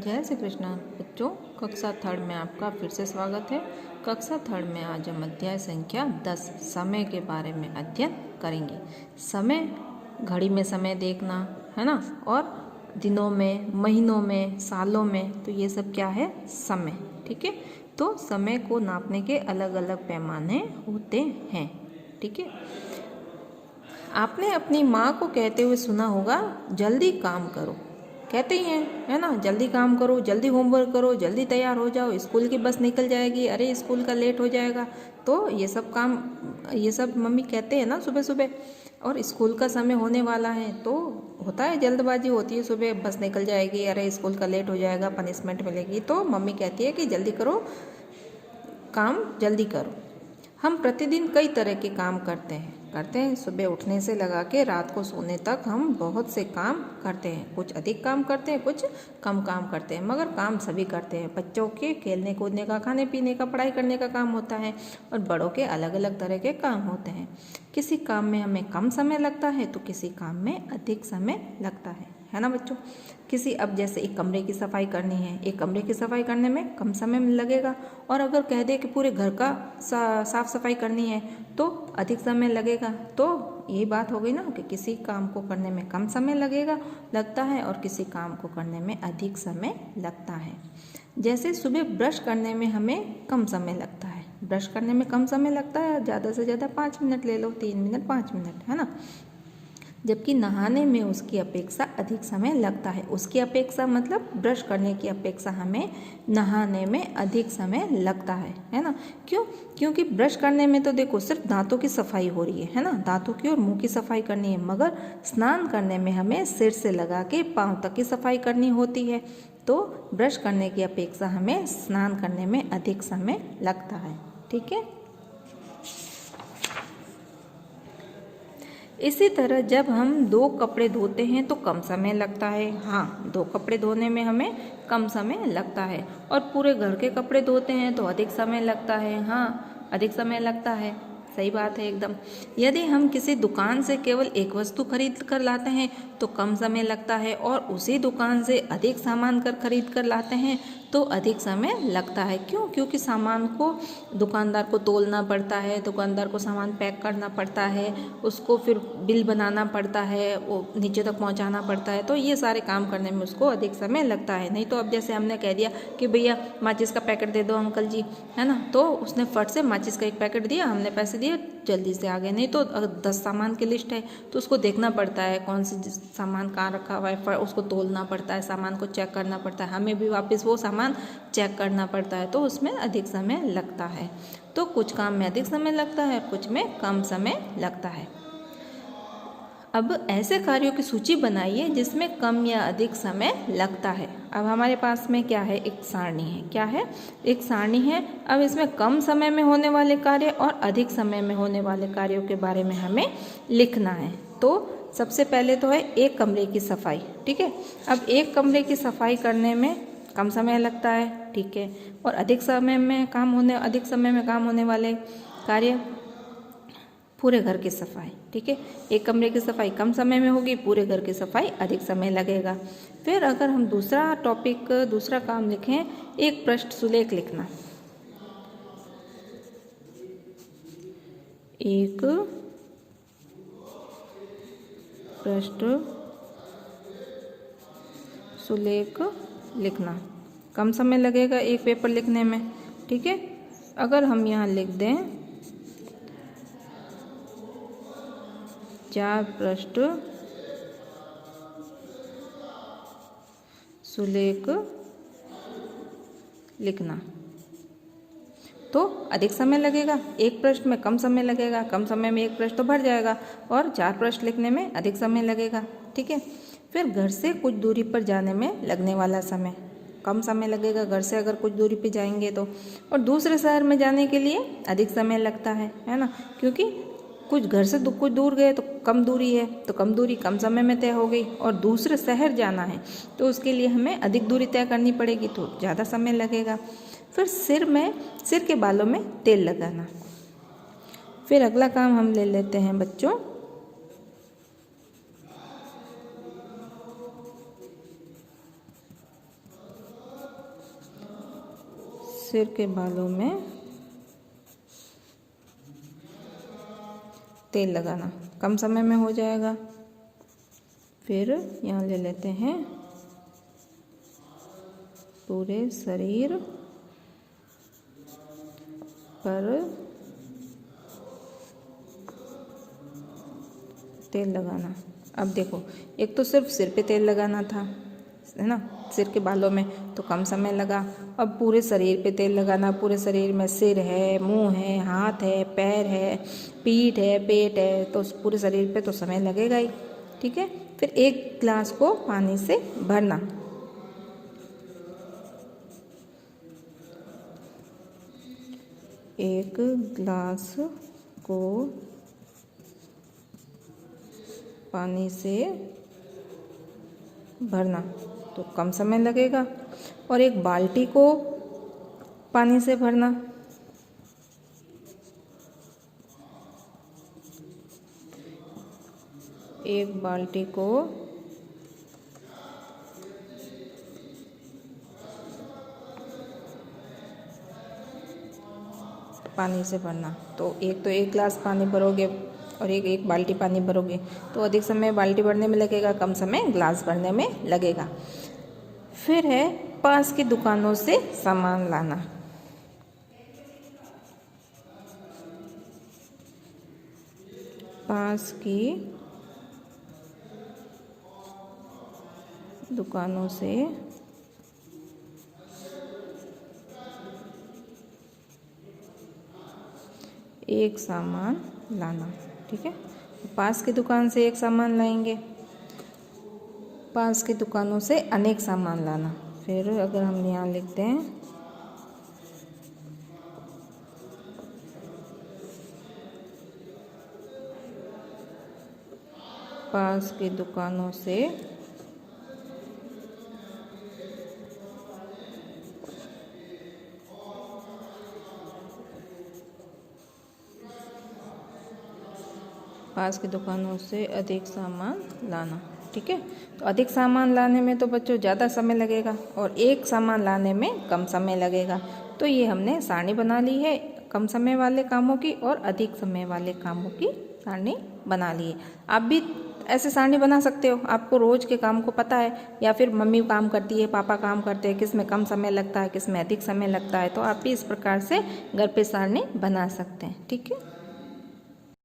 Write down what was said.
जय श्री कृष्ण बच्चों, कक्षा थर्ड में आपका फिर से स्वागत है। कक्षा थर्ड में आज हम अध्याय संख्या 10 समय के बारे में अध्ययन करेंगे। समय, घड़ी में समय देखना है ना, और दिनों में, महीनों में, सालों में, तो ये सब क्या है? समय। ठीक है, तो समय को नापने के अलग अलग पैमाने होते हैं। ठीक है, आपने अपनी माँ को कहते हुए सुना होगा, जल्दी काम करो। कहते ही हैं, है ना, जल्दी काम करो, जल्दी होमवर्क करो, जल्दी तैयार हो जाओ, स्कूल की बस निकल जाएगी, अरे स्कूल का लेट हो जाएगा। तो ये सब मम्मी कहते हैं ना सुबह सुबह। और स्कूल का समय होने वाला है तो होता है, जल्दबाजी होती है, सुबह बस निकल जाएगी, अरे स्कूल का लेट हो जाएगा, पनिशमेंट मिलेगी। तो मम्मी कहती है कि जल्दी करो, काम जल्दी करो। हम प्रतिदिन कई तरह के काम करते हैं। सुबह उठने से लगा के रात को सोने तक हम बहुत से काम करते हैं। कुछ अधिक काम करते हैं, कुछ कम काम करते हैं, मगर काम सभी करते हैं। बच्चों के खेलने कूदने का, खाने पीने का, पढ़ाई करने का काम होता है, और बड़ों के अलग अलग तरह के काम होते हैं। किसी काम में हमें कम समय लगता है तो किसी काम में अधिक समय लगता है ना बच्चों। अब जैसे एक कमरे की सफाई करनी है, एक कमरे की सफाई करने में कम समय लगेगा, और अगर कह दे कि पूरे घर का साफ सफाई करनी है तो अधिक समय लगेगा। तो यही बात हो गई ना कि किसी काम को करने में कम समय लगता है और किसी काम को करने में अधिक समय लगता है। जैसे सुबह ब्रश करने में हमें कम समय लगता है, ज़्यादा से ज़्यादा 5 मिनट ले लो, 3 मिनट, 5 मिनट, है ना। जबकि नहाने में उसकी अपेक्षा अधिक समय लगता है। उसकी अपेक्षा मतलब ब्रश करने की अपेक्षा हमें नहाने में अधिक समय लगता है ना। क्यों? क्योंकि ब्रश करने में तो देखो सिर्फ दांतों की सफाई हो रही है ना, दांतों की और मुंह की सफाई करनी है, मगर स्नान करने में हमें सिर से लगा के पाँव तक की सफाई करनी होती है। तो ब्रश करने की अपेक्षा हमें स्नान करने में अधिक समय लगता है। ठीक है, इसी तरह जब हम 2 कपड़े धोते हैं तो कम समय लगता है। हाँ, 2 कपड़े धोने में हमें कम समय लगता है, और पूरे घर के कपड़े धोते हैं तो अधिक समय लगता है। हाँ, अधिक समय लगता है, सही बात है एकदम। यदि हम किसी दुकान से केवल एक वस्तु खरीद कर लाते हैं तो कम समय लगता है, और उसी दुकान से अधिक सामान खरीद कर लाते हैं तो अधिक समय लगता है। क्यों? क्योंकि सामान को दुकानदार को तोलना पड़ता है, दुकानदार को सामान पैक करना पड़ता है, उसको फिर बिल बनाना पड़ता है, वो नीचे तक पहुंचाना पड़ता है। तो ये सारे काम करने में उसको अधिक समय लगता है। नहीं तो अब जैसे हमने कह दिया कि भैया माचिस का पैकेट दे दो अंकल जी, है ना, तो उसने फट से माचिस का एक पैकेट दिया, हमने पैसे दिए, जल्दी से आ गए। नहीं तो अगर 10 सामान की लिस्ट है तो उसको देखना पड़ता है कौन सी सामान कहाँ रखा हुआ है, उसको तोलना पड़ता है, सामान को चेक करना पड़ता है, हमें भी वापस वो सामान चेक करना पड़ता है, तो उसमें अधिक समय लगता है। तो कुछ काम में अधिक समय लगता है, कुछ में कम समय लगता है। अब ऐसे कार्यों की सूची बनाइए जिसमें कम या अधिक समय लगता है। अब हमारे पास में क्या है? एक सारणी है। क्या है? एक सारणी है। अब इसमें कम समय में होने वाले कार्य और अधिक समय में होने वाले कार्यों के बारे में हमें लिखना है। तो सबसे पहले तो है एक कमरे की सफाई। ठीक है, अब एक कमरे की सफाई करने में कम समय लगता है, ठीक है, और अधिक समय में काम होने वाले कार्य पूरे घर की सफाई। ठीक है, एक कमरे की सफाई कम समय में होगी, पूरे घर की सफाई अधिक समय लगेगा। फिर अगर हम दूसरा काम लिखें, एक पृष्ठ सुलेख लिखना। एक पृष्ठ सुलेख लिखना, कम समय लगेगा एक पेपर लिखने में। ठीक है, अगर हम यहाँ लिख दें 4 पृष्ठ सुलेख लिखना, तो अधिक समय लगेगा। एक पृष्ठ में कम समय लगेगा, कम समय में एक पृष्ठ तो भर जाएगा, और 4 पृष्ठ लिखने में अधिक समय लगेगा। ठीक है, फिर घर से कुछ दूरी पर जाने में लगने वाला समय, कम समय लगेगा घर से अगर कुछ दूरी पे जाएंगे तो, और दूसरे शहर में जाने के लिए अधिक समय लगता है ना, क्योंकि कुछ घर से कुछ दूर गए तो कम दूरी है, तो कम दूरी कम समय में तय हो गई, और दूसरे शहर जाना है तो उसके लिए हमें अधिक दूरी तय करनी पड़ेगी, तो ज़्यादा समय लगेगा। फिर सिर के बालों में तेल लगाना। फिर अगला काम हम ले लेते हैं बच्चों, सिर के बालों में तेल लगाना, कम समय में हो जाएगा। फिर यहाँ ले लेते हैं पूरे शरीर पर तेल लगाना। अब देखो, एक तो सिर्फ सिर पे तेल लगाना था, है ना, सिर के बालों में, तो कम समय लगा। अब पूरे शरीर पे तेल लगाना, पूरे शरीर में, सिर है, मुंह है, हाथ है, पैर है, पीठ है, पेट है, तो पूरे शरीर पे तो समय लगेगा ही। ठीक है। फिर एक गिलास को पानी से भरना। एक गिलास को पानी से भरना तो कम समय लगेगा। और एक बाल्टी को पानी से भरना, एक बाल्टी को पानी से भरना, तो एक गिलास पानी भरोगे और एक बाल्टी पानी भरोगे तो अधिक समय बाल्टी भरने में लगेगा, कम समय गिलास भरने में लगेगा। फिर है पास की दुकानों से सामान लाना। पास की दुकानों से एक सामान लाना। ठीक है। पास की दुकान से एक सामान लाएंगे, पास की दुकानों से अनेक सामान लाना। फिर अगर हम यहाँ लिखते हैं पास की दुकानों से पास की दुकानों से अधिक सामान लाना। ठीक है। तो अधिक सामान लाने में तो बच्चों ज़्यादा समय लगेगा और एक सामान लाने में कम समय लगेगा। तो ये हमने सारणी बना ली है, कम समय वाले कामों की और अधिक समय वाले कामों की सारणी बना ली है। आप भी ऐसे सारणी बना सकते हो। आपको रोज़ के काम को पता है, या फिर मम्मी काम करती है, पापा काम करते हैं, किस में कम समय लगता है, किस में अधिक समय लगता है, तो आप भी इस प्रकार से घर पे सारणी बना सकते हैं। ठीक है।